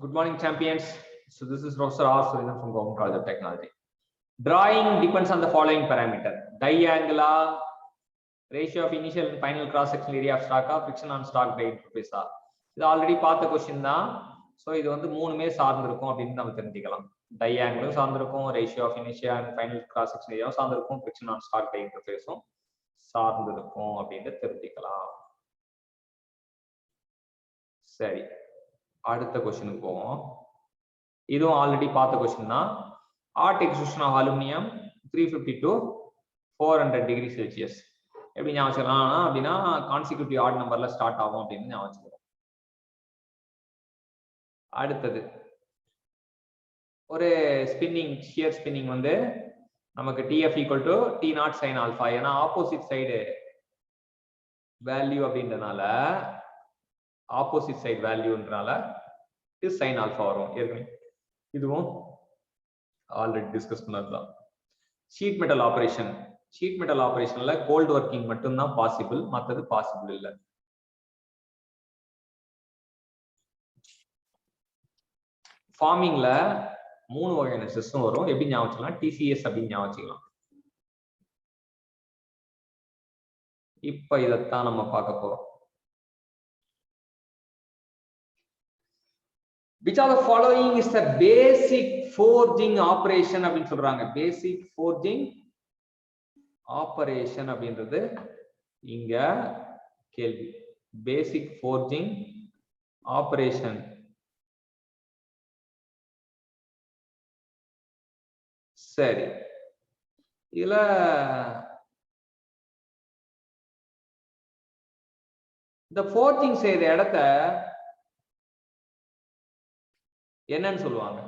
Good morning, champions. So this is Professor R. Surinam from Government College of Technology. Drawing depends on the following parameter: diangular, ratio of initial and final cross-section area of stock, friction on stock by interface. இது already பார்த்த question தான். So இது வந்து மூணுமே சார்ந்திருக்கும் அப்படின்னு நம்ம தெரிஞ்சுக்கலாம். டைஆங்கிளும் சார்ந்திருக்கும், ratio of initial and final cross section ஏரியாவும் சார்ந்திருக்கும், ஃபிக்ஷன் ஆன் ஸ்டாக் பை இன்டர்ஃபேஸும் சார்ந்திருக்கும் அப்படின்னு தெரிஞ்சுக்கலாம். சரி, அடுத்த கொஸ்டினுக்கு போவோம். இதுவும் ஆல்ரெடி பார்த்த கொஸ்டின் தான். Hot extrusion of aluminium 350 to 400 degree Celsius எப்படி ஞாபகம் வச்சுக்கலாம் அப்படின்னா கான்சிக்யூட்டிவ் ஆட் நம்பர்ல ஸ்டார்ட் ஆகும் அப்படின்னு ஞாபகம் வச்சுக்கிறோம். அடுத்தது ஒரு ஸ்பின்னிங், ஷியர் ஸ்பின்னிங் வந்து நமக்கு DF equal to D not sine alpha, ஏன்னா ஆப்போசிட் சைடு வேல்யூ அப்படின்றனால ஆப்போசிட் சைடு வேல்யூன்றனால சைன் ஆல்ஃபா வரும். ஏற்கனவே இதுவும் ஆல்ரெடி டிஸ்கஸ் பண்ணதுதான். Sheet metal operation, sheet metal ஆபரேஷன்ல கோல்ட் ஒர்க்கிங் மட்டும்தான் பாசிபிள், மற்றது பாசிபிள் இல்லை. ஃபார்மிங்ல 3 வகையான சிஸ்டம் வரும். எப்படி ஞாபகம் வச்சுக்கலாம்? டிசிஎஸ் அப்படின்னு ஞாபகம் வச்சுக்கலாம். இப்ப இதைத்தான் நம்ம பார்க்க போறோம். Which of the following is the basic forging operation அப்படின்னு சொல்றாங்க. Basic forging operation அப்படின்றது இங்க கேள்வி. Basic forging operation. சரி, இதுல இந்த forging செய்யற இடத்த என்னன்னு சொல்லுவாங்க?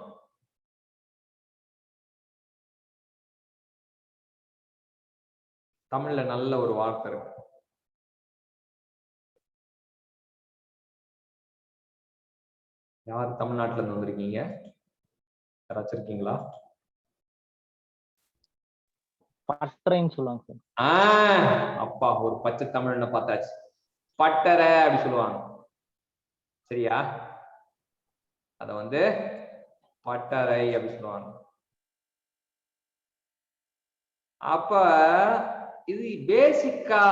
தமிழ்ல நல்ல ஒரு வார்த்தை இருக்கு. யார் தமிழ்நாட்டுல இருந்து வந்திருக்கீங்க? யாராச்சும் இருக்கீங்களா? பட்டறைன்னு சொல்லுவாங்க சார். அப்பா, ஒரு பச்சை தமிழ்னு பார்த்தாச்சு. பட்டறை அப்படி சொல்லுவாங்க. சரியா? அத வந்து பட்டறை அப்படி சொல்லுவாங்க. அப்ப இது பேசிக்கா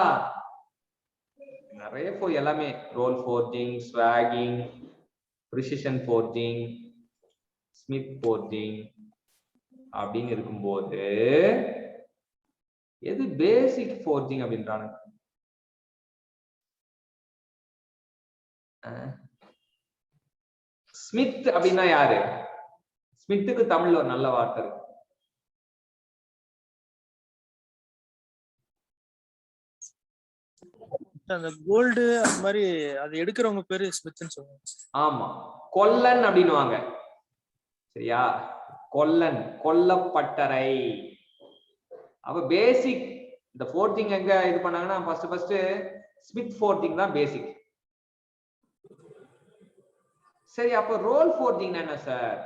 நிறைய எல்லாமே ரோல் ஃபோர்ஜிங், ஸ்வாகிங், ப்ரிசிஷன் ஃபோர்ஜிங், ஸ்மித் ஃபோர்ஜிங் அப்படின்னு இருக்கும்போது எது பேசிக் ஃபோர்ஜிங் அப்படின்றாங்க? ஸ்மித் அப்படின்னா யாரு? ஸ்மித்துக்கு தமிழ்ல ஒரு நல்ல வார்த்தை இருக்கு. அந்த கோல்டு அந்த மாதிரி அது எடுக்கிறவங்க பேரு ஸ்மித்னு சொல்லுவாங்க. ஆமா, கொல்லன் அப்படின்னுவாங்க. சரியா? கொல்லன், கொல்லப்பட்டறை. அப்ப பேசிக் இந்த ஃபோர்ஜிங் எங்க இது பண்ணாங்கன்னா ஃபர்ஸ்ட் ஸ்மித் ஃபோர்ஜிங் தான் பேசிக். சரி, அப்ப ரோல் ஃபோர்ஜிங் என்ன சார்?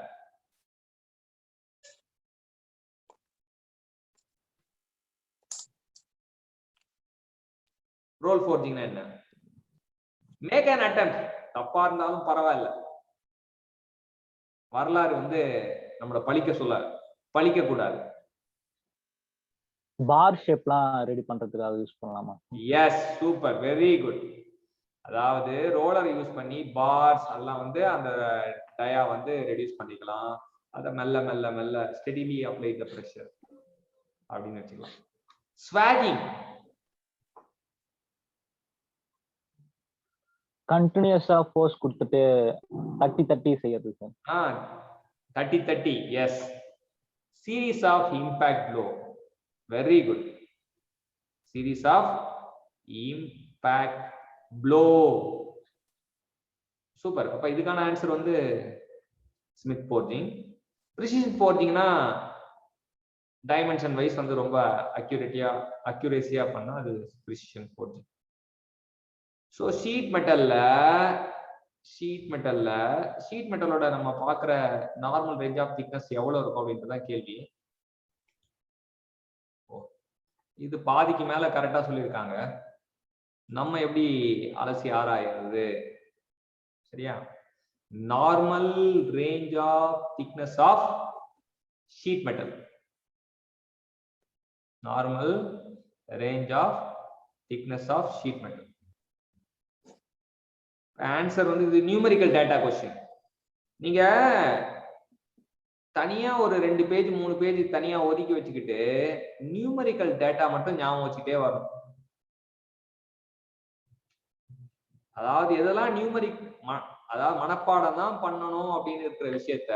ரோல் ஃபோர்ஜிங் என்ன? Make an attempt. தப்பா இருந்தாலும் பரவாயில்ல, வரலாறு வந்து நம்மள பழிக்க கூடாது. பார் ஷேப்லாம் ரெடி பண்றதுக்கு யூஸ் பண்ணலாமா? Yes, super, very good. அதாவது ரோலர் யூஸ் பண்ணி பார்ஸ் எல்லாம் வந்து அந்த டயா வந்து ரெடியூஸ் பண்ணிக்கலாம். அதை மெல்ல மெல்ல மெல்ல ஸ்டெடிலி அப்ளை தி பிரஷர் அப்படின்னு வச்சுக்கலாம். ஸ்வாகிங் கண்டினியூஸா ஃபோர்ஸ் கொடுத்துட்டு தட்டி செய்யறது sir. 30 S. Series of impact blow, very good. Series of impact blow, super. அப்ப இதுக்கான ஆன்சர் வந்து ஸ்மித் ஃபோர்ஜிங். ப்ரிசிஷன் ஃபோர்ஜிங்னா டைமென்ஷன் வைஸ் வந்து ரொம்ப அக்யூரேசியா பண்ணா அது ப்ரிசிஷன் ஃபோர்ஜிங். ஸோ ஷீட் மெட்டலோட நம்ம பார்க்குற நார்மல் ரேஞ்ச் ஆஃப் திக்னஸ் எவ்வளவு இருக்கும் அப்படின்றதான் கேள்வி. இது பாதிக்கு மேல கரெக்டா சொல்லியிருக்காங்க. நம்ம எப்படி அலசி ஆராயிறது? சரியா? normal range of thickness of sheet metal. Normal range of thickness of sheet metal. Answer வந்து இது நியூமெரிக்கல் டேட்டா क्वेश्चन. நீங்க தனியா ஒரு 2 பேஜ் 3 பேஜ் தனியா ஒதுக்கி வச்சுக்கிட்டு நியூமெரிக்கல் டேட்டா மட்டும் ஞாபகம் வச்சுக்கிட்டே வரணும். அதாவது எதெல்லாம் நியூமெரிக் அதாவது மனப்பாடம் தான் பண்ணணும் அப்படின்னு இருக்கிற விஷயத்த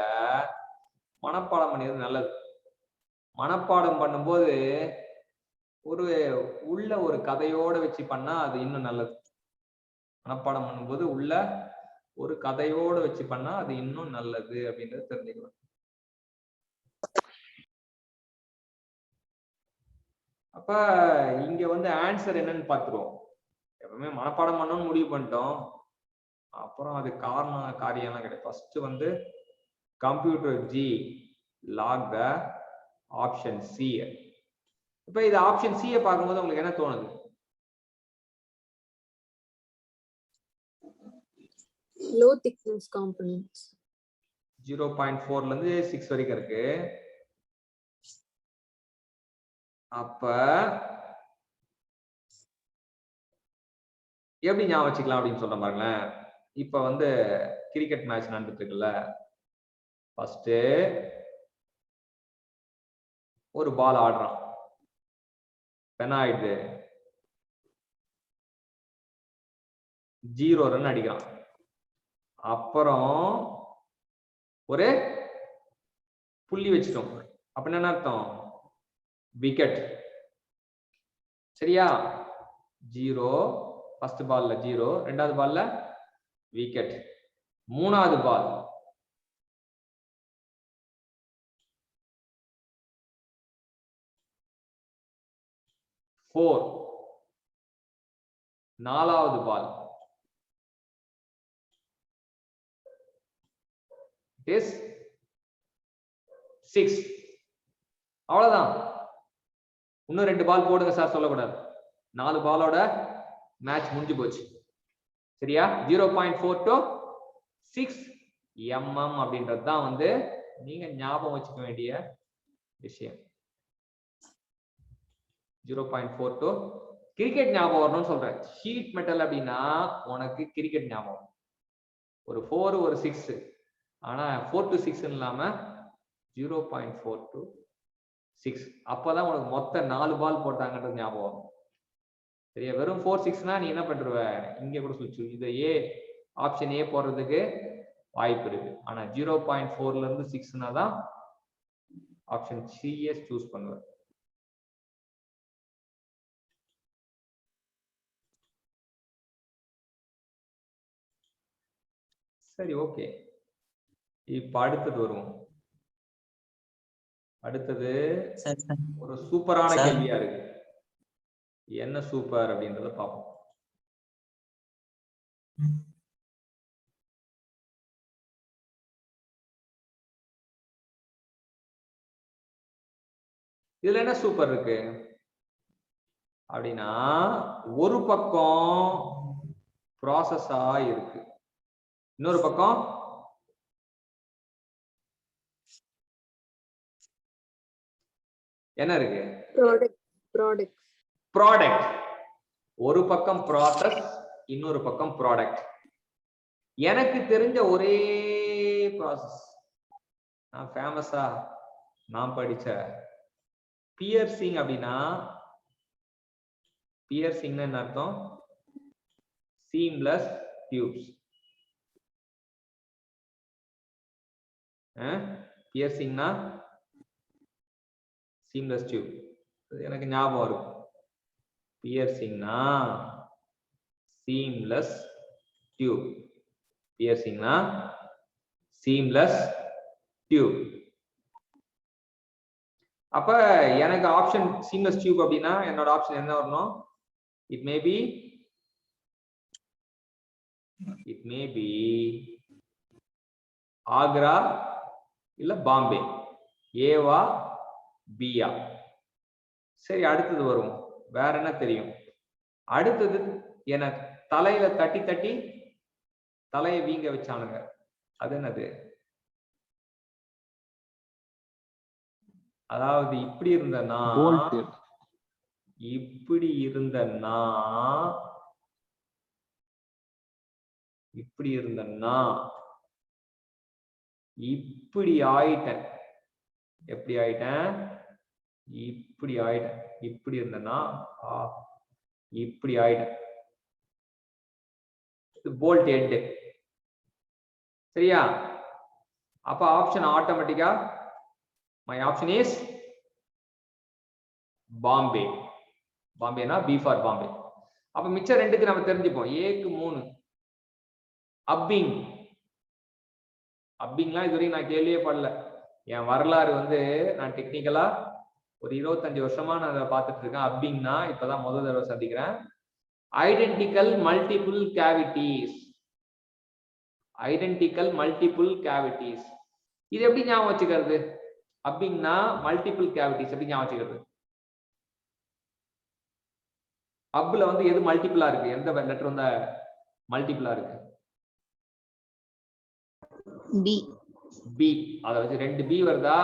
மனப்பாடம் பண்ணியது நல்லது. மனப்பாடம் பண்ணும்போது ஒரு உள்ள ஒரு கதையோட வச்சு பண்ணா அது இன்னும் நல்லது. மனப்பாடம் பண்ணும்போது உள்ள ஒரு கதையோட வச்சு பண்ணா அது இன்னும் நல்லது அப்படின்றத தெரிஞ்சுக்கலாம். அப்ப இங்க வந்து ஆன்சர் என்னன்னு பாத்துருவோம். எப்பவுமே மனப்பாடம் பண்ணணும்னு முடிவு பண்ணிட்டோம், அப்புறம் அது காரியம்லாம் கிடையாது. ஃபர்ஸ்ட் வந்து computer G lock the option C. இப்ப இது ஆப்ஷன் சி பார்க்கும்போது உங்களுக்கு என்ன தோணுது? low thickness components 0.4 ல இருந்து 6 வரைக்கும் இருக்கு. அப்ப எப்படி ஞாபகம் வச்சுக்கலாம் அப்படின்னு சொல்ற பாருங்களேன். இப்ப வந்து கிரிக்கெட் மேட்ச் நடந்துட்டு இருக்குல்ல, ஃபர்ஸ்ட் ஒரு பால் ஆடுறான், என்ன ஆயிடுது, 0 ரன் அடிக்கிறான். அப்புறம் ஒரு புள்ளி வச்சிட்டோம், அப்ப என்ன அர்த்தம், விக்கெட். சரியா? 0 ஃபர்ஸ்ட் பால்ல 0, ரெண்டாவது பால்ல விக்கெட், மூணாவது பால் ஃபோர், நாலாவது பால் is 6. அவ்வளவுதான். இன்னும் 2 பால் போடுங்க சார் சொல்லக்கூடாது. 4 பாலோட மேட்ச் முடிஞ்சு போச்சு. சரியா? 0.4 to 6 mm அப்படின்றது தான் வந்து நீங்க ஞாபகம் வச்சுக்க வேண்டிய விஷயம். 0.4 to கிரிக்கெட் ஞாபகம் வரணும்னு சொல்றேன். ஷீட் மெட்டல் அப்படின்னா உனக்கு கிரிக்கெட் ஞாபகம், ஒரு 4 ஒரு 6, ஆனா 4 to 6 இல்லாம 0.4 to 6. அப்பதான் உனக்கு மொத்த 4 பால் போட்டாங்கன்றது ஞாபகம் வரும். சரியா? வெறும் 4 6னா நீ என்ன பண்ற, இங்க கூட சுவிட்ச் இது ஏ ஆப்ஷன் ஏ போடுறதுக்கு வாய்ப்பு இருக்கு. ஆனா 0.4 ல இருந்து 6னா தான் ஆப்ஷன் சிஎஸ் சூஸ் பண்ணுவேன். சரி, ஓகே. இப்ப அடுத்தது வருவோம். அடுத்தது ஒரு சூப்பரான கேள்வியா இருக்கு. என்ன சூப்பர் அப்படின்றத பார்ப்போம். இதுல என்ன சூப்பர் இருக்கு அப்படின்னா, ஒரு பக்கம் ப்ராசஸா இருக்கு, இன்னொரு பக்கம் என்ன இருக்கு, ப்ராடக்ட். ஒரு பக்கம் ப்ராசஸ், இன்னொரு பக்கம் ப்ராடக்ட். எனக்கு தெரிஞ்ச ஒரே ப்ராசஸ், நான் ஃபேமஸா நான் படிச்ச பியர்சிங். அப்படின்னா பியர்சிங் என்ன அர்த்தம், சீம்லெஸ் டியூப்ஸ். பியர்சிங்னா சீம்லெஸ் டியூப், எனக்கு ஞாபகம் இருக்கும். பியர்சிங்னா சீம்லெஸ் டியூப், பியர்சிங்னா சீம்லெஸ் டியூப். அப்ப எனக்கு ஆப்ஷன் சீம்லெஸ் டியூப் அப்படின்னா என்னோட ஆப்ஷன் என்ன வரணும், இட் மே பி ஆக்ரா இல்ல பாம்பே. ஏவா பியா? சரி, அடுத்தது வரும். வேற என்ன தெரியும்? அடுத்தது என தலையில தட்டி தட்டி தலையை வீங்க வச்சானுங்க, அது என்னது? அதாவது இப்படி இருந்தனா போல்ட் இப்படி இருந்தனா இப்படி இருந்தனா இப்படி ஆயிட்டேன். எப்படி ஆயிட்டேன்? இப்படி ஆயிட்டேன். இப்படி இருந்தனா இப்படி ஆயிட்டேன். Bolt end. சரியா? அப்ப ஆப்ஷன் ஆட்டோமேட்டிக்கா my option is Bombay. பாம்பேனா B for Bombay. அப்ப மிச்ச ரெண்டுக்கு நம்ம தெரிஞ்சுப்போம். ஏக்கு 3 அப்பிங். அப்பிங்லாம் இதுவரைக்கும் நான் கேள்வியே படல. என் வரலாறு வந்து நான் டெக்னிக்கலா ஒரு 25 வருஷமா நான் அதை பார்த்துட்டு இருக்கேன். அப்பிங்னா இப்பதான் முதல் தடவை சந்திக்கிறேன். Identical multiple cavities. Identical multiple cavities. இது எப்படி ஞாபகம் வச்சுக்கிறது? அப்பிங்னா மல்டிபிள் கேவிட்டிஸ் எப்படி ஞாபகம் வச்சுக்கிறது? அப்ல வந்து எது மல்டிபிளா இருக்கு? எந்த லெட்டர் வந்து மல்டிபிளா இருக்கு? பி. பி. அத வச்சு 2 பி வருதா?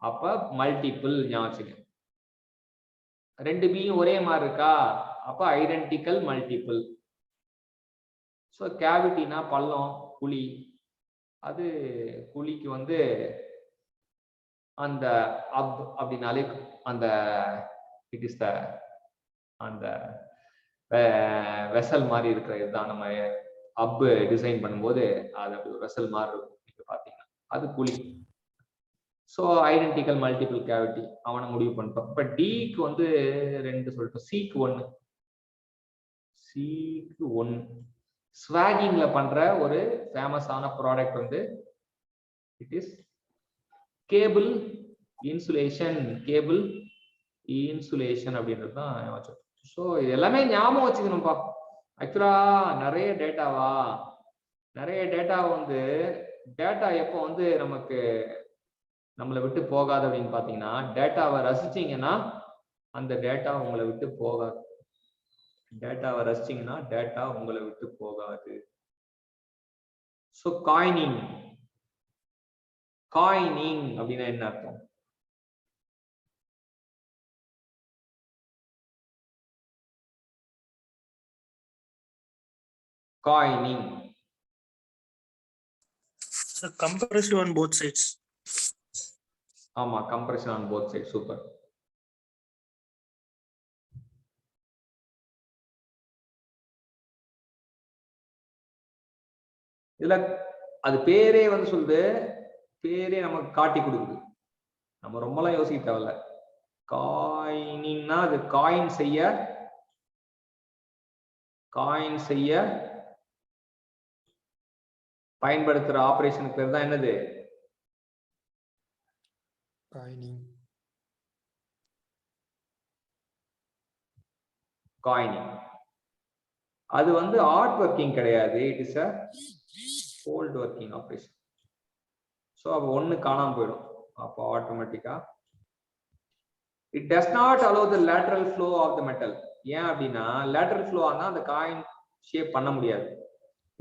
அப்ப மல்டிபிள் ஞாபகம் வச்சுக்க. 2 பியும் ஒரே மாதிரி இருக்கா? அப்ப ஐடென்டிக்கல் மல்டிபிள். சோ கேவிட்டினா பள்ளம், குழி. அது குழிக்கு வந்து அந்த அப் அப்படினாலே அந்த இட் இஸ் த அந்த வெசல் மாதிரி இருக்கிற இதுதான். நம்ம அப் டிசைன் பண்ணும்போது அது அப்படி ஒரு வெசல் மாதிரி இருக்கும். நீங்க பாத்தீங்கன்னா அது குழி. ஸோ ஐடென்டிக்கல் மல்டிபிள் கேவிட்டி அவனை முடிவு பண்ணிட்டோம். இப்ப டிக்கு வந்து 2 சொல்லிட்டோம். சிக்கு 1. சிக்கு 1 ஸ்வாகிங்ல பண்ற ஒரு ஃபேமஸான ப்ராடக்ட் வந்து it is cable insulation. Cable insulation அப்படின்றது தான். ஸோ இது எல்லாமே ஞாபகம் வச்சுக்கணும்ப்பா. ஆக்சுவலா நிறைய டேட்டா வந்து டேட்டா எப்போ வந்து நமக்கு நம்மளை விட்டு போகாது அப்படின்னு பாத்தீங்கன்னா, டேட்டாவை ரசிச்சீங்கன்னா அந்த டேட்டா உங்களை விட்டு போகாது. டேட்டாவை ரசிச்சீங்கன்னா டேட்டா உங்களை விட்டு போகாது. So coining. காயினிங் அப்படின்னா என்ன அர்த்தம்? Coining. Compression on both sides. ஆமா, compression on both side. Super. இதுல அது பேரே வந்து சொல்லுது, பேரே நமக்கு காட்டி கொடுக்குது. நம்ம ரொம்பலாம் யோசிக்க தேவையில்ல. காயினிங்னா அது காயின் செய்ய பயன்படுத்துற ஆபரேஷனுக்கு பேர் தான் என்னது? காயினிங். அது வந்து ஆர்ட் ஒர்க்கிங் கிடையாது. It is a cold working operation. So அப்போ 1 காணாம போயிடும். அப்போ ஆட்டோமேட்டிக்கா it does not allow the lateral flow of the metal. ஏன் அப்படின்னா லேட்டரல் ஃப்ளோ ஆனா அந்த காயின் ஷேப் பண்ண முடியாது.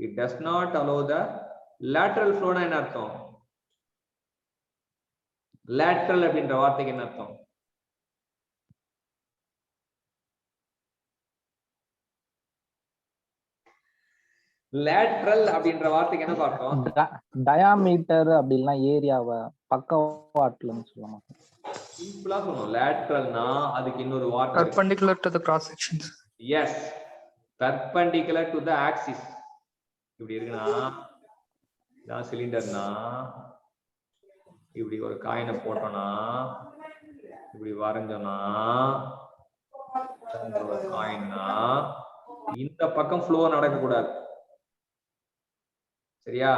It does not allow the lateral ஃப்ளோனா என்ன அர்த்தம்? லேட்டரல் அப்படின்ற வார்த்தைக்கு என்ன அர்த்தம்? லேட்டரல் அப்படின்ற வார்த்தைக்கு என்ன பார்த்தோம்? டயாமீட்டர் அப்படின்னா ஏரியாவை பக்கவாட்டுலன்னு சொல்லலாம். சிம்பிளா சொல்லணும். லேட்டரல்னா அதுக்கு இன்னொரு வார்த்தை perpendicular to the cross sections. Yes, perpendicular to the axis. இப்படி இருக்குன்னா இதான் சிலிண்டர்னா, இப்படி ஒரு காயினை போட்டோம்னா, இப்படி வரைஞ்சோம்னா காயின்னா இந்த பக்கம் ஃப்ளோ நடக்கக்கூடாது. சரியா?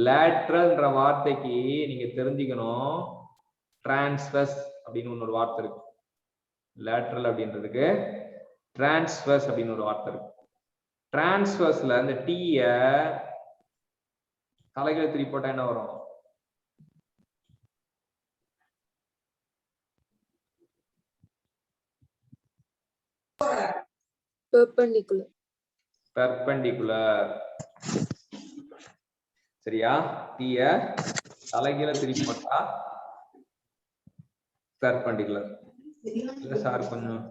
லேட்ரல்ன்ற வார்த்தைக்கு நீங்க தெரிஞ்சுக்கணும், டிரான்ஸ்வர்ஸ் அப்படின்னு இன்னொரு வார்த்தை இருக்கு. லேட்ரல் அப்படின்றதுக்கு டிரான்ஸ்வர்ஸ் அப்படின்னு ஒரு வார்த்தை இருக்கு. டிரான்ஸ்வர்ஸ்ல இந்த டீய தலைகளை திருப்பி போட்டா என்ன வரும்? Perpendicular. பெர்பெண்டிகுலர். சரியா? டீய தலைகீழ திருப்பி போட்டா பெர்பெண்டிகுலர். இல்ல சார் கொஞ்சம்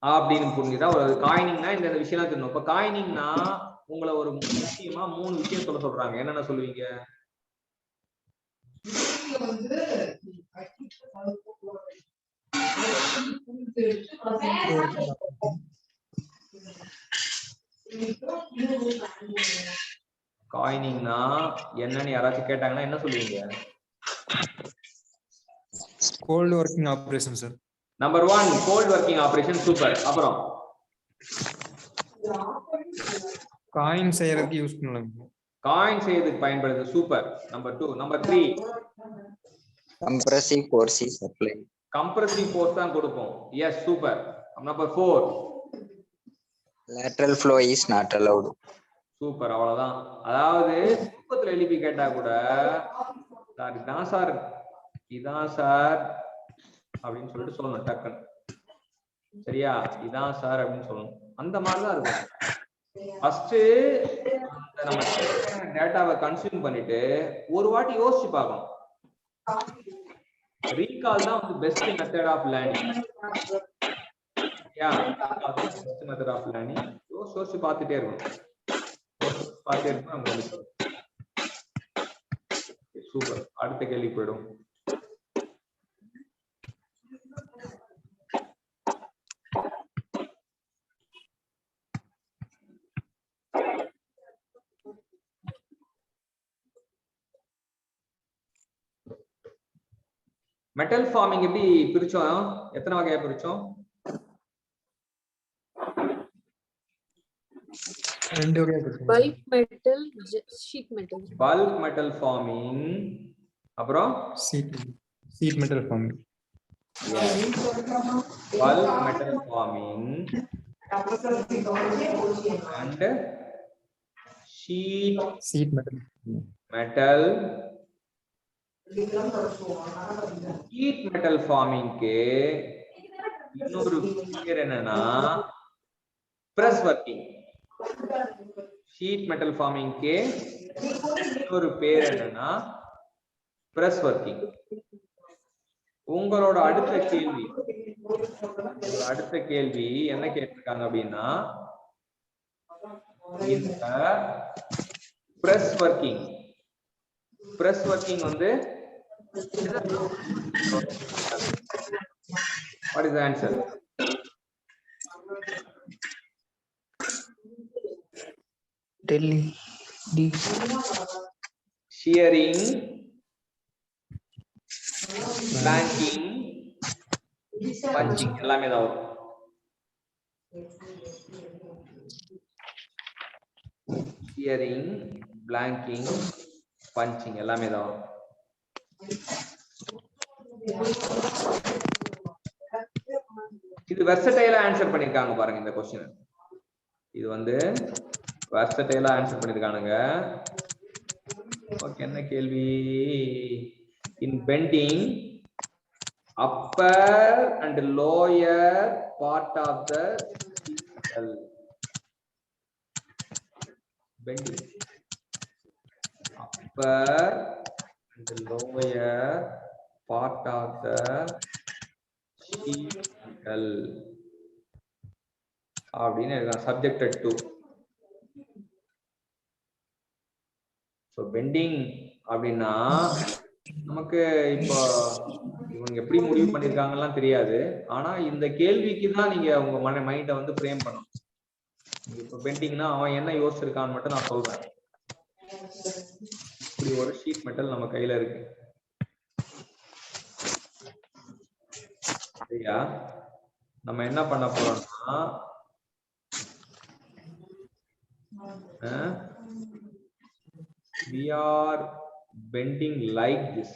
அப்படின்னு புரிஞ்சுதா? ஒரு காயினிங்னா இந்த விஷயம் தான் தெரியணும். இப்ப காயினிங்னா உங்களை ஒரு முக்கியமா 3 விஷயம் சொல்ல சொல்றாங்க. என்னென்ன சொல்லுவீங்க? காயினிங்னா என்னன்னு யாராச்சும் கேட்டாங்கன்னா என்ன சொல்லுவீங்க? Cold working operation, sir. Number 1 cold working operation. Super. அப்புறம் Coin செய்யறதுக்கு யூஸ் பண்ணலாம். காயின் செய்யறதுக்கு பயன்படுது. Super. Number 2. Number 3 compressive force is applied. Compressive force தான் கொடுப்போம். Yes, super. Number 4 Lateral flow is not allowed. Super. அவ்வளவுதான். அதாவது புத்தகத்துல எழுப்பி கேட்டா கூட சார் இதான் சார் அப்படின்னு சொல்லிட்டு சொல்லணும் டக்குன்னு. சரியா? இதான் சார் அப்படின்னு சொல்லணும். அந்த மாதிரிதான் இருக்கும். ஃபர்ஸ்ட் நம்ம டேட்டாவை கன்சியூம் பண்ணிட்டு ஒரு வாட்டி யோசிச்சு பார்க்கணும். ரீகால் தான் வந்து best method of learning. Best method of learning. யோசிச்சு பார்த்துட்டே இருக்கணும். சூப்பர். அடுத்த கேள்வி போயிடும். மெட்டல் ஃபார்மிங் எப்படி பிரிச்சோம்? எத்தனை வகையா பிரிச்சோம்? 2 வகையா பிரிச்சோம். Bulk metal, sheet metal. Bulk metal forming, அப்புறம் Sheet metal forming. பல்க் மெட்டல் ஃபார்மிங் and sheet metal. metal. Sheet metal ஃபார்மிங்க்கு இன்னொரு பேர் என்னன்னா பிரஸ் ஒர்க்கிங். ஷீட் மெட்டல் ஃபார்மிங்க்கு இன்னொரு பேர் என்னன்னா பிரஸ் ஒர்க்கிங். உங்களோட அடுத்த கேள்வி என்ன கேட்டிருக்காங்க அப்படின்னா இந்த பிரஸ் ஒர்க்கிங் வந்து what is the answer? Telling D. Shearing, blanking, punching எல்லாமே தான் வரும். Shearing, blanking, punching எல்லாமே தான் வரும். இது வெர்சடைலா ஆன்சர் பண்ணிருக்காங்க பாருங்க இந்த क्वेश्चन. இது வந்து வெர்சடைலா ஆன்சர் பண்ணிருக்கானுங்க. ஓகே, என்ன கேள்வி? In bending upper and lower part of the sheet. Bending upper and lower part of the sheet அப்படின்னு இருக்காங்க. Subjected to. ஸோ பெண்டிங் அப்படின்னா நமக்கு இப்போ இவங்க எப்படி முடிவு பண்ணிருக்காங்கலாம் தெரியாது. ஆனா இந்த கேள்விக்கு தான் நீங்க உங்க மைண்டை வந்து ஃப்ரேம் பண்ணணும். இப்போ பெண்டிங்னா அவன் என்ன யோசிச்சிருக்கான்னு மட்டும் நான் சொல்றேன். இப்படி ஒரு ஷீட் மெட்டல் நம்ம கையில இருக்கு. சரியா? நம்ம என்ன பண்ண போறோம்னா we are bending like this.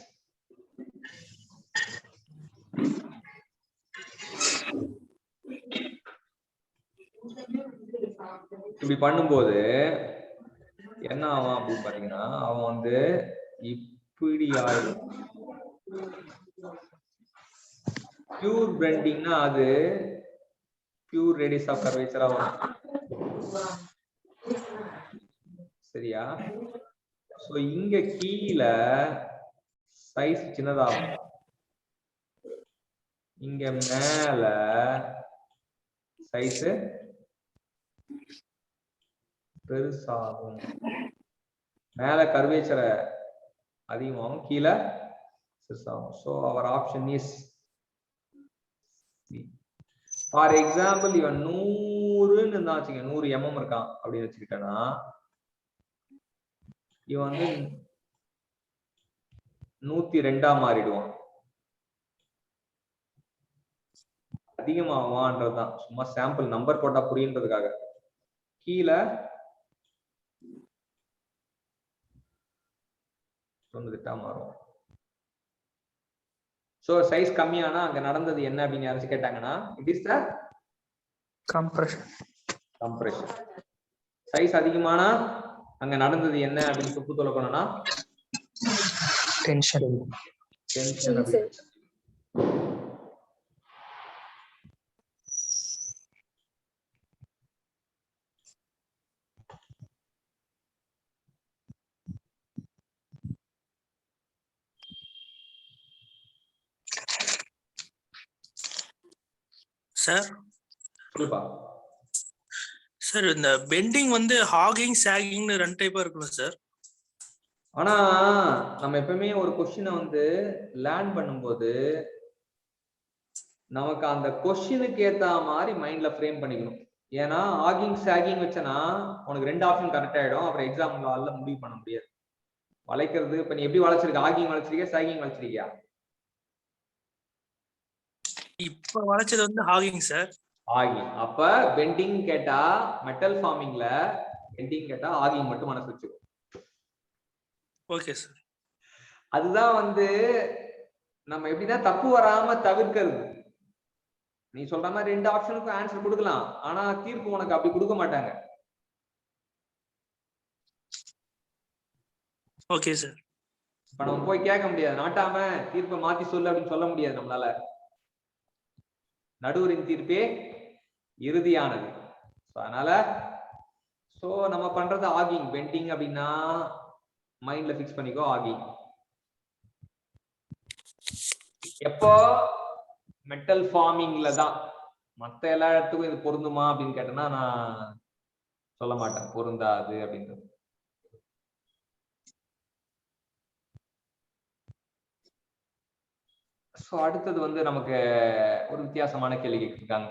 இப்படி பண்ணும்போது என்ன ஆகும் அப்படின்னு பாத்தீங்கன்னா அவன் வந்து இப்படி ஆயிடும். பியூர் பெண்டிங்னா அது பியூர் ரேடியஸ் ஆஃப் கர்வேச்சரா வரும். சரியா? சோ இங்க கீழே சைஸ் சின்னதாகும், இங்க மேல சைஸ் பெருசாகும், மேல கர்வேச்சரை அதிகமாகும், கீழே சிறுசாகும். சோ அவர் ஆப்ஷன் இஸ் ஃபார் எக்ஸாம்பிள் இவன் 100ன்னு இருந்தா வச்சுக்க, 100 mm இருக்கான் அப்படின்னு வச்சுக்கிட்டேன்னா இவன் வந்து 102 மாறிடுவான். அதிகமாவான்றதுதான் சும்மா சாம்பிள் நம்பர் போட்டா புரியுன்றதுக்காக. கீழே 98 மாறும். சோ சைஸ் கம்மியானா அங்க நடந்தது என்ன அப்படின்னு யாராச்சும் கேட்டாங்கன்னா it is the compression. Compression. Size அதிகமானா அங்க நடந்தது என்ன அப்படின்னு துப்பு சொல்ல போனா டென்ஷன். டென்ஷன் அப்படின்னு. சார் சொல்லுப்பா. சார் இந்த பெண்டிங் வந்து ஹாகிங் சாகிங்னு 2 டைப்பா இருக்கணும் சார். ஆனா நம்ம எப்பவுமே ஒரு கொஸ்டினை வந்து லேர்ன் பண்ணும்போது நமக்கு அந்த கொஸ்டினுக்கு ஏத்த மாதிரி மைண்ட்ல ஃப்ரேம் பண்ணிக்கணும். ஏன்னா ஆகிங் சாகிங் வச்சனா உனக்கு 2 ஆப்ஷன் கரெக்ட் ஆயிடும், அப்புறம் எக்ஸாம்ல முடிவு பண்ண முடியாது. வளைக்கிறது இப்ப நீ எப்படி வளைச்சிருக்க, ஆகிங் வளைச்சிருக்கியா சாகிங் வளைச்சிருக்கியா? இப்ப வளைச்சது வந்து ஹாகிங் சார். ஆகிங். அப்ப பெண்டிங் கேட்டா மெட்டல் ஃபார்மிங்ல பெண்டிங் கேட்டா ஆகிங் மட்டும் மனசு வச்சுக்கோ. Okay sir. அதுதான் வந்து நம்ம எப்படிதான் தப்பு வராம தவிர்க்கிறது. நீ சொல்ற மாதிரி 2 ஆப்ஷனுக்கும் ஆன்சர் கொடுக்கலாம், ஆனா தீர்ப்பு உனக்கு அப்படி கொடுக்க மாட்டாங்க. Okay sir. இப்ப நம்ம போய் கேட்க முடியாது, நாட்டாம தீர்ப்பை மாத்தி சொல்லு அப்படின்னு சொல்ல முடியாது நம்மளால. நடுவரின் தீர்ப்பே இறுதியானது. அதனால சோ நம்ம பண்றது ஆகிங். பெண்டிங் அப்படின்னா மைண்ட்ல பிக்ஸ் பண்ணிக்கோ ஆகிங். எப்போ மெட்டல் ஃபார்மிங்ல தான். மத்த எல்லா இடத்துக்கும் இது பொருந்துமா அப்படின்னு கேட்டேன்னா நான் சொல்ல மாட்டேன், பொருந்தாது அப்படின்றது. சோ அடுத்தது வந்து நமக்கு ஒரு வித்தியாசமான கேள்வி கேட்டிருக்காங்க.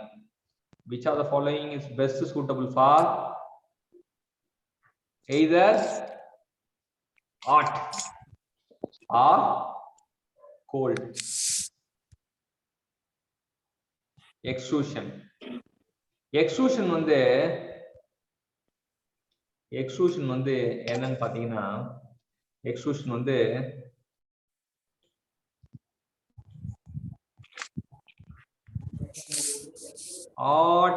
Which of the following is best suitable for either hot or cold? Extrusion. Extrusion வந்து என்னன்னு பாத்தீங்கன்னா, extrusion வந்து hot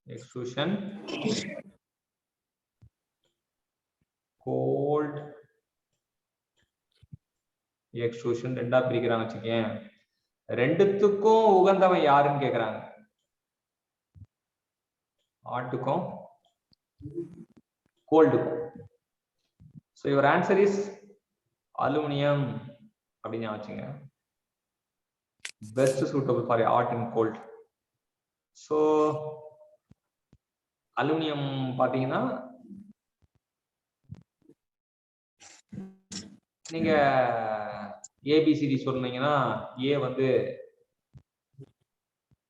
extrusion, cold extrusion ரெண்டா பிரிக்கிறாங்க வச்சுக்கேன். ரெண்டுத்துக்கும் உகந்தவன் யாருன்னு கேக்குறாங்க. ஹாட்டுக்கும் கோல்டுக்கும். So your answer is aluminum அப்படின்னு வச்சுங்க. Best suitable for hot and cold. So aluminium பாத்தீங்கன்னா நீங்க ஏபிசிடி சொன்னீங்கன்னா ஏ வந்து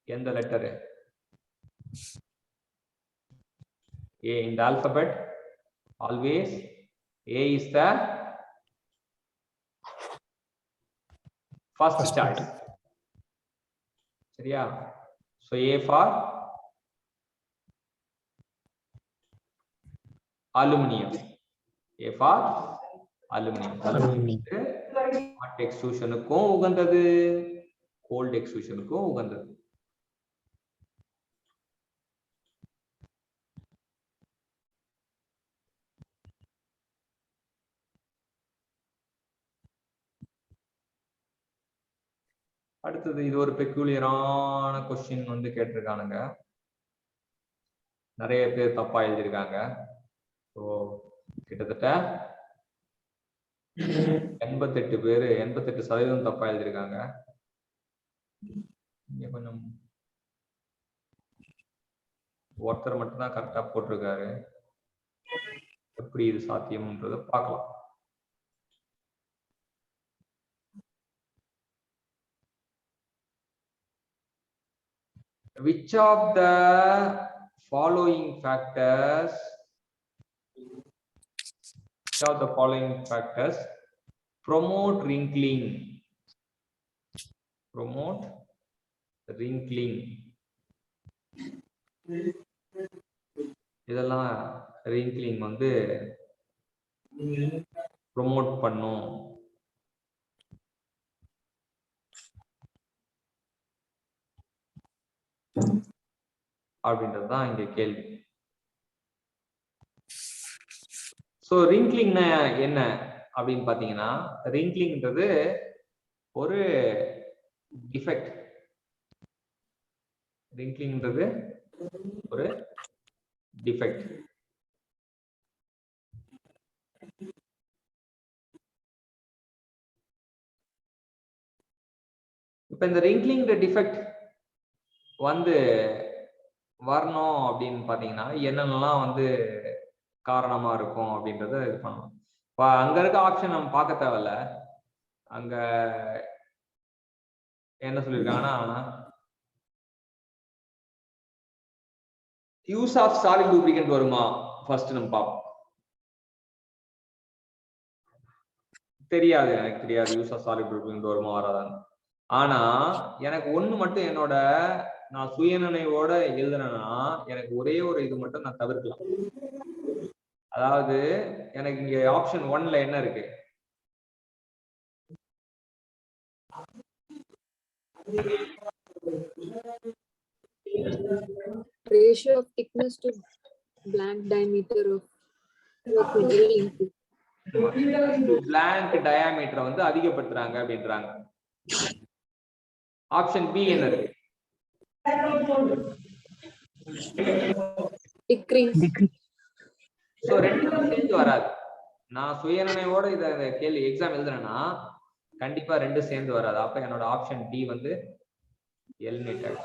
எந்த letter? A in the alphabet, always A is the first choice. சரியா? So A for aluminum. A for aluminum. Hot extrusion-க்கும் உகந்தது, cold extrusion-க்கும் உகந்தது. அடுத்தது இது ஒரு பெக்யூலியரான கொஸ்டின் வந்து கேட்டிருக்கானுங்க. நிறைய பேர் தப்பா எழுதியிருக்காங்க. ஸோ கிட்டத்தட்ட 88 பேர் 88% தப்பா எழுதியிருக்காங்க. இங்க கொஞ்சம் ஒருத்தர் மட்டும்தான் கரெக்டா போட்டிருக்காரு. எப்படி இது சாத்தியம்ன்றத பார்க்கலாம். Which of the following factors promote wrinkling? இதெல்லாம் wrinkling வந்து ப்ரோமோட் பண்ணும். அப்படின்றதுதான் இங்க கேள்வி. சோ ரிங்க்லிங்னா என்ன அப்படின்னு பாத்தீங்கன்னா, ரிங்க்லிங்ன்றது ஒரு டிஃபெக்ட். ரிங்க்லிங்ன்றது ஒரு டிஃபெக்ட். இப்ப இந்த ரிங்க்லிங் டிஃபெக்ட் வந்து வரணும் அப்படின்னு பாத்தீங்கன்னா என்னென்னலாம் வந்து காரணமா இருக்கும் அப்படின்றத இது பண்ணணும். இப்ப அங்க இருக்க ஆப்ஷன் நம்ம பார்க்க தேவையில்ல. அங்க என்ன சொல்லியிருக்காங்கன்னா, யூஸ் ஆஃப் சாலிட் லூப்ரிகன்ட் வருமா ஃபர்ஸ்ட் நம்ம பார்ப்போம். தெரியாது, எனக்கு தெரியாது யூஸ் ஆஃப் சாலிட் லூப்ரிகன்ட் வருமா வராதான்னு. ஆனா எனக்கு ஒண்ணு மட்டும் என்னோட நான் சுயநினைவோட எழுதுனேன்னா எனக்கு ஒரே ஒரு இது மட்டும் நான் தவிர்க்கலாம். அதாவது எனக்கு இங்க ஆப்ஷன் 1ல என்ன இருக்கு? Ratio of thickness to blank diameter of blank diameter வந்து அதிகப்படுத்துறாங்க அப்படின்றாங்க. ஆப்ஷன் பி என்ன இருக்கு? சோ ரெண்டும் சேர்ந்து வராது. நான் சுயநினைவோட இத கேள்வி எக்ஸாம் எழுதுறேன்னா கண்டிப்பா ரெண்டும் சேர்ந்து வராது. அப்ப என்னோட ஆப்ஷன் டி வந்து எலிமினேட்டட்.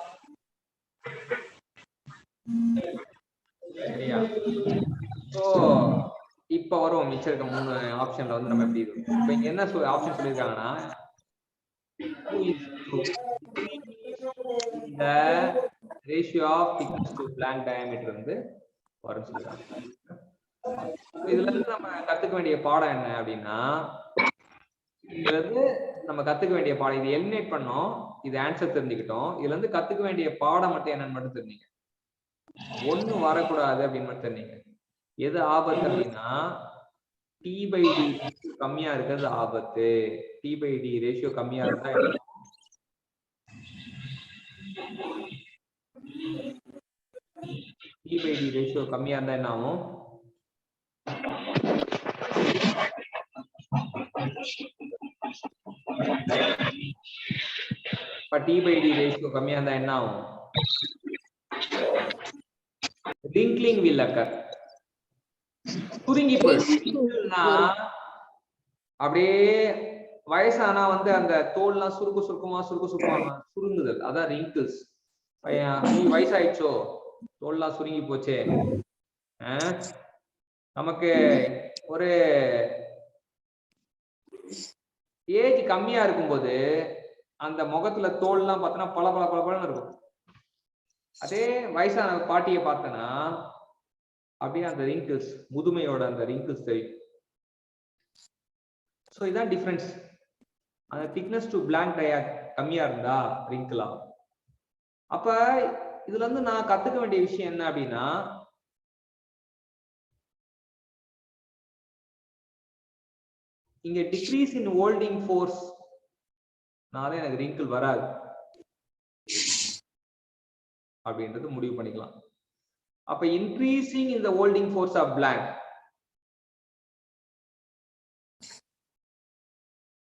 சரியா? சோ இப்ப வரும் மிச்சம் இருக்க 3 ஆப்ஷன்ல வந்து நம்ம எப்படி இருக்கும். இப்ப இங்க என்ன option சொல்லிருக்காங்கன்னா, the ratio of thickness to blank diameter வந்து வரும் சொல்றாங்க. இதுல இருந்து நம்ம கத்துக்க வேண்டிய பாடம் என்ன அப்படின்னா, இதுல இருந்து நம்ம கத்துக்க வேண்டிய பாடம், இது எலிமினேட் பண்ணோம், இது ஆன்சர் தெரிஞ்சுக்கிட்டோம். இதுல இருந்து கத்துக்க வேண்டிய பாடம் மட்டும் என்னன்னு மட்டும் தெரிஞ்சீங்க. ஒண்ணும் வரக்கூடாது அப்படின்னு மட்டும் தெரிஞ்சீங்க. எது ஆபத்து அப்படின்னா t/d கம்மியா இருக்கிறது ஆபத்து. t/d ரேஷியோ கம்மியா இருந்தா t/d ரேஷியோ கம்மியா இருந்தா என்ன ஆகும்? t/d ரேஷியோ கம்மியா இருந்தா என்ன ஆகும்? wrinkling will occur. சுருங்கி போயிடும்னா அப்படியே வயசானா வந்து அந்த தோல்லாம் சுருக்கமா சுருங்குதல், அதான் wrinkles. வயசாயிடுச்சோ தோல்லாம் சுருங்கி போச்சே. நமக்கு ஒரு ஏஜ் கம்மியா இருக்கும்போது அந்த முகத்துல தோல்லாம் பார்த்தோன்னா பளபளன்னு இருக்கும். அதே வயசான பாட்டியை பார்த்தனா அப்படியே அந்த ரிங்கிள்ஸ், முதுமையோட அந்த ரிங்கிள்ஸ் தெரியும். ஸோ இதான் டிஃபரன்ஸ். அந்த திக்னஸ் டு பிளாங்க் கம்மியா இருந்தா ரிங்கிள் ஆகும். அப்ப இதுல இருந்து நான் கத்துக்க வேண்டிய விஷயம் என்ன அப்படின்னா, இங்க டிக்ரீஸ் இன் ஹோல்டிங் ஃபோர்ஸ் நாளே எனக்கு ரிங்கிள் வராது அப்படின்றது முடிவு பண்ணிக்கலாம். அப்ப increasing in the holding force of blank,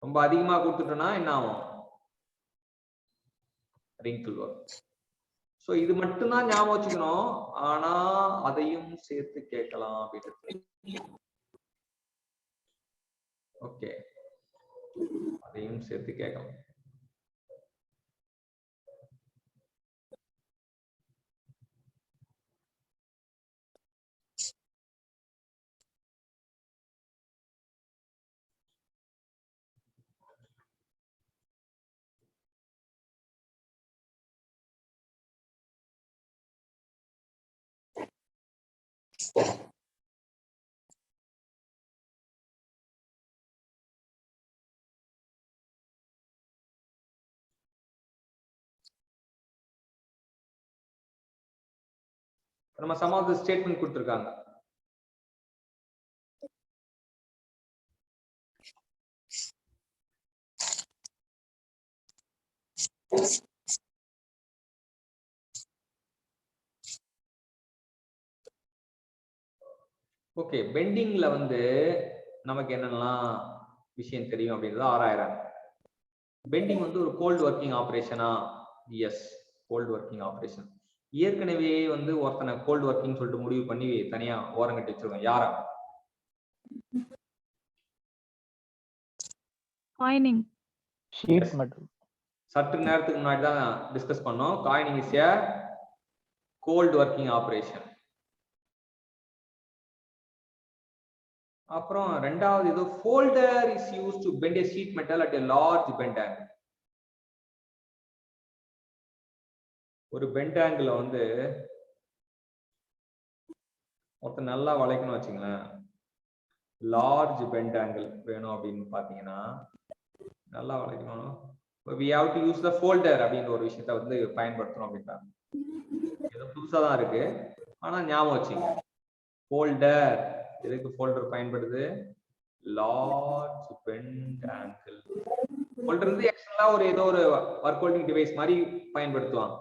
ரொம்ப அதிகமா கொடுத்துட்டோம்னா என்ன ஆகும்? ரிங்கிள் வரும். சோ இது மட்டும் தான் ஞாபகம் வச்சுக்கணும். ஆனா அதையும் சேர்த்து கேட்கலாம் அப்படின்னு. ஓகே, அதையும் சேர்த்து கேட்கலாம். நம்ம சம் ஆஃப் தி ஸ்டேட்மெண்ட் கொடுத்திருக்காங்க. ஓகே, பெண்டிங்ல வந்து நமக்கு என்னெல்லாம் விஷயம் தெரியும் அப்படின்றத ஆராயறாங்க. பெண்டிங் வந்து ஒரு கோல்ட் ஒர்க்கிங் ஆபரேஷனா? Yes, cold working operation. ஏற்கனவே வந்து ஒருத்தனை கோல்ட் ஒர்க்கிங் சொல்லிட்டு முடிவு பண்ணி தனியா ஓரம் கட்டி வச்சிருக்கோம். யாரா? காயினிங். Sheet metal. சற்று நேரத்துக்கு முன்னாடி தான் டிஸ்கஸ் பண்ணோம். Coining is a cold working operation. அப்புறம் ரெண்டாவது இது folder is used to bend a sheet metal at a large bend angle. ஒரு பெண்ட் ஆங்கிள் வந்து ஒருத்தர் நல்லா வளைக்கணும் வச்சுங்களேன். லார்ஜ் பெண்ட் ஆங்கிள் வேணும் அப்படின்னு பாத்தீங்கன்னா நல்லா வளைக்கணும். we have to use the folder அப்படின்ற ஒரு விஷயத்தை வந்து பயன்படுத்தணும் அப்படின்றாங்க. இது புதுசா தான் இருக்கு, ஆனா ஞாபகம் வச்சுங்க. ஃபோல்டர் எதுக்கு ஃபோல்டர் பயன்படுது? Large bend angle. ஃபோல்டர் வந்து எக்ஸ்ட்ரா ஒரு ஏதோ ஒரு ஒர்க் ஹோல்டிங் டிவைஸ் மாதிரி பயன்படுத்துவாங்க.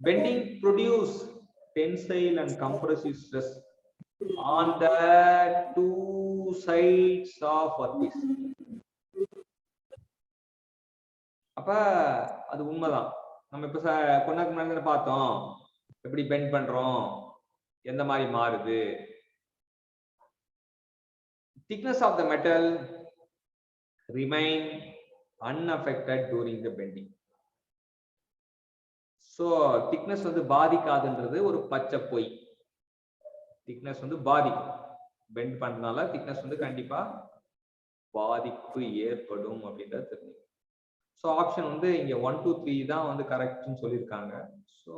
Bending produce tensile and compressive stress on the two sides of workpiece. அப்ப அது உண்மைதான். நம்ம இப்ப கொஞ்ச நேரம் பார்த்தோம் எப்படி பெண்ட் பண்றோம், எந்த மாதிரி மாறுது. thickness of the metal remain unaffected during the bending. so thickness வந்து பாதிக்காதுன்றது ஒரு பச்சை பொய். thickness வந்து பாதிக்கும். பெண்ட் பண்றதுனால thickness வந்து கண்டிப்பா பாதிப்பு ஏற்படும் அப்படின்றது தெரியும். ஸோ ஆப்ஷன் வந்து இங்க 1 2 3 தான் வந்து கரெக்ட்னு சொல்லியிருக்காங்க. ஸோ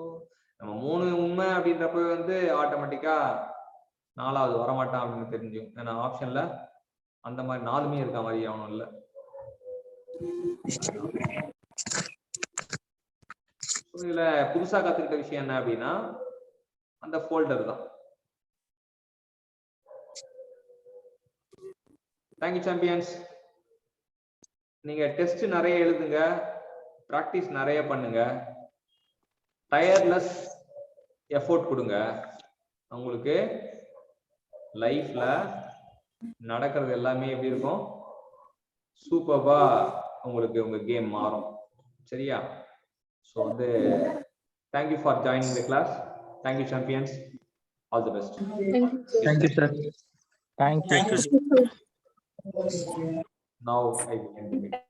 நம்ம 3 உண்மை அப்படின்றப்ப வந்து ஆட்டோமேட்டிக்கா 4வது வரமாட்டான் அப்படின்னு தெரிஞ்சும். ஏன்னா ஆப்ஷன்ல அந்த மாதிரி 4மே இருக்க மாதிரி அவனும் இல்லை. இதுல புதுசா கத்துக்கிட்ட விஷயம் என்ன அப்படின்னா அந்த ஃபோல்டர் தான். Thank you champions. நீங்க டெஸ்ட் நிறைய எழுதுங்க, பிராக்டிஸ் நிறைய பண்ணுங்க, டயர்லெஸ் எஃபோர்ட் கொடுங்க. உங்களுக்கு லைஃப்ல நடக்கிறது எல்லாமே எப்படி இருக்கும்? சூப்பர்பா உங்களுக்கு உங்க கேம் மாறும். சரியா? ஸோ வந்து thank you for joining the class. Thank you champions. All the best. Thank you, sir. Thank you. Thank you. Now I will end the meeting.